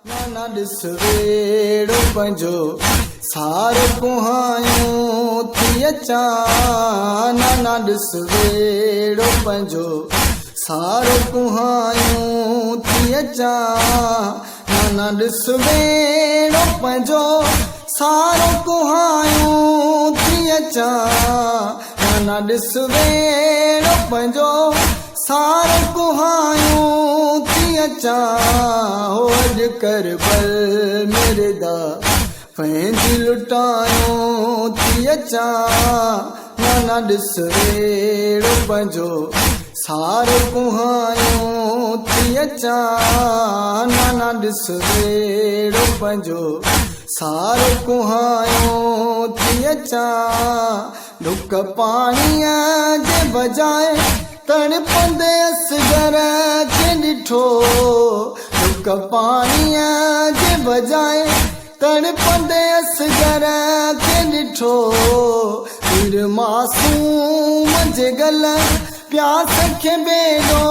नाना दिसवेड़ो पंजो सारो कुहायूं थी अचा नाना दिसवेड़ो पंजो सारो कुहायूं थी अचा नाना दिसवेड़ो पंजो सारो कुहायूं थी अचा नाना दिसवेड़ो पंजो सारो कुहायूं थी अचा हो अज करबल मेरे दा पंहिंजी लुटायूं थी अचा नाना दिसवेड़ो पंजो सारो कुहायूं थी अचा नाना दिसवेड़ो पंजो सारो कुहायूं थी अचा डुक पाणीअ जे बजाए तड़पंदे असगर खे ॾिठो डुक पाणीअ जे बजाए तड़पंदे असगर खे ॾिठो हीर मासूम जे गल प्यास खे बेड़ो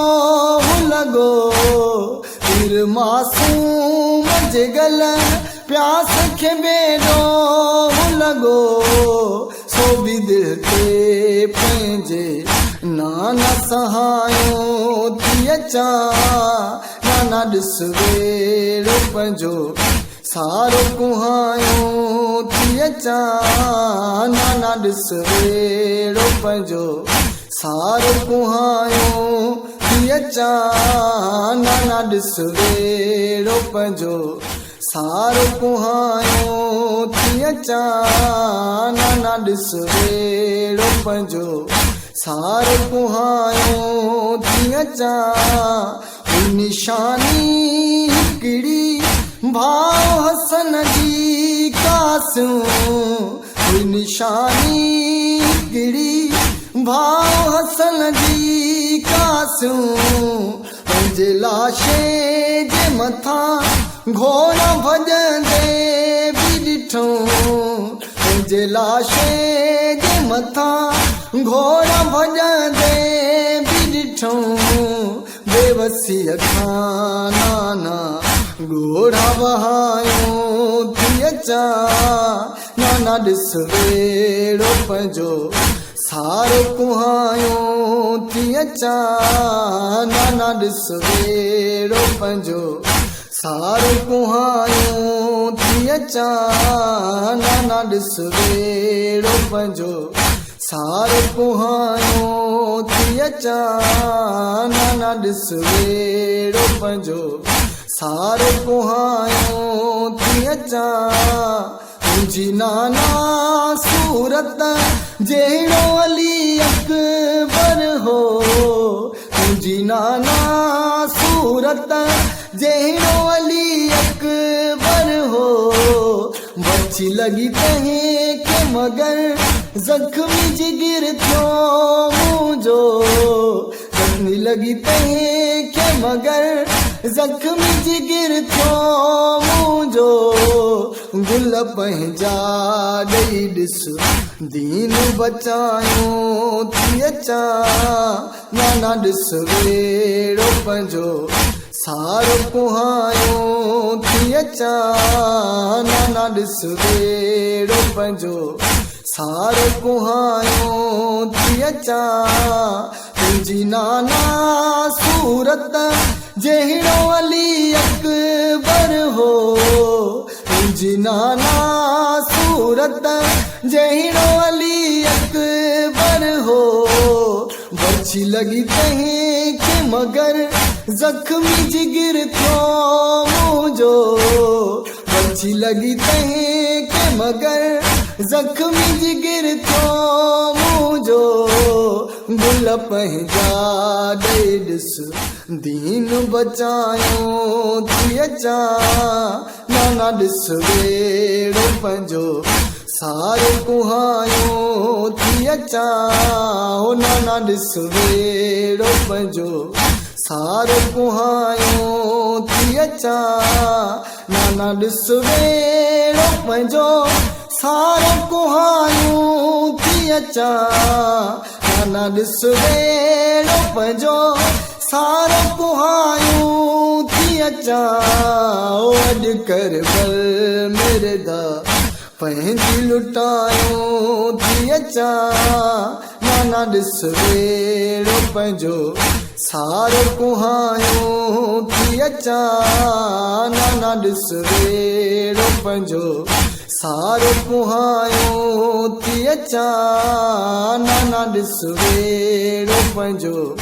लॻो हीर मासूम जे गल प्यास खे बेड़ो लॻो सो बि दिलि ते पंहिंजे नाना सहायूं थी अचा नाना दिसवेड़ो पंजो सारो कुहायूं थी अचा नाना दिसवेड़ो पंजो सारो कुहायूं थी अचा नाना दिसवेड़ो पंजो सारो कुहायूं थी अचा नाना दिसवेड़ो पंजो सारो कुहायूं थी अचा निशानी हिकिड़ी भाव हसन जी कासूं निशानी हिकिड़ी भाव हसन जी कासूं पंहिंजे लाशे जे मथां घोड़ा भॼंदे बि ॾिठो पंहिंजे लाशे जे मथां घोड़ा भॼंदे बि ॾिठो बेवसीअ खां नाना घोड़ा वहायूं थी अचा नाना दिसवेड़ो पंजो सारो कुहायूं थी अचा नाना दिसवेड़ो पंजो सारो कुहायूं थी अचा नाना दिसवेड़ो पंजो सारो कुहायूं थी अचा नाना दिसवेड़ो पंजो सारो कुहायूं थी अचा तुंहिंजी नाना सूरत जहिड़ो अली अकबर हो तुंहिंजी नाना सूरत जहिड़ो अली अकबर हो बची लॻी तंहिं खे मगर ज़ख़्मी जिगर थियो मुंहिंजो ज़ख़्मी लॻी तंहिं खे मगर ज़ख़्मी जिगर थियो मुंहिंजो गुल पंहिंजा ॾेई ॾिस दीन बचायूं थी अचा नाना दिसवेड़ो पंजो सारो कुहायूं थी अचा नाना दिसवेड़ो पंजो सारो कुहायूं थी अचा तुंहिंजी नाना सूरत जहिड़ो अली अकबर हो तुंहिंजी नाना सूरत जहिड़ो अली अकबर हो बची लॻी तंहिं खे मगर ज़ख़्मी जिगर थियो मुंहिंजो बची लॻी तंहिं खे मगर ज़ख़्मी जिगर थियो मुंहिंजो गुल पंहिंजा ॾेई ॾिस दीन बचायूं थी अचा नाना दिसवेड़ो पंजो सारो कुहायूं थी अचा हो नाना दिसवेड़ो पंजो सारो कुहायूं थी अचा नाना दिसवेड़ो पंजो सारो कुहायूं थी अचा नाना दिसवेड़ो पंजो सारो कुहायूं थी अचा ओ अॼु करबल मेरे दा पंहिंजी लुटायो थी अचां नाना ॾिस वेड़ो पंहिंजो सारो कुहायो थी अचां नाना ॾिस वेड़ो पंहिंजो सारो कुहायो थी अचां नाना ॾिस वेड़ो पंहिंजो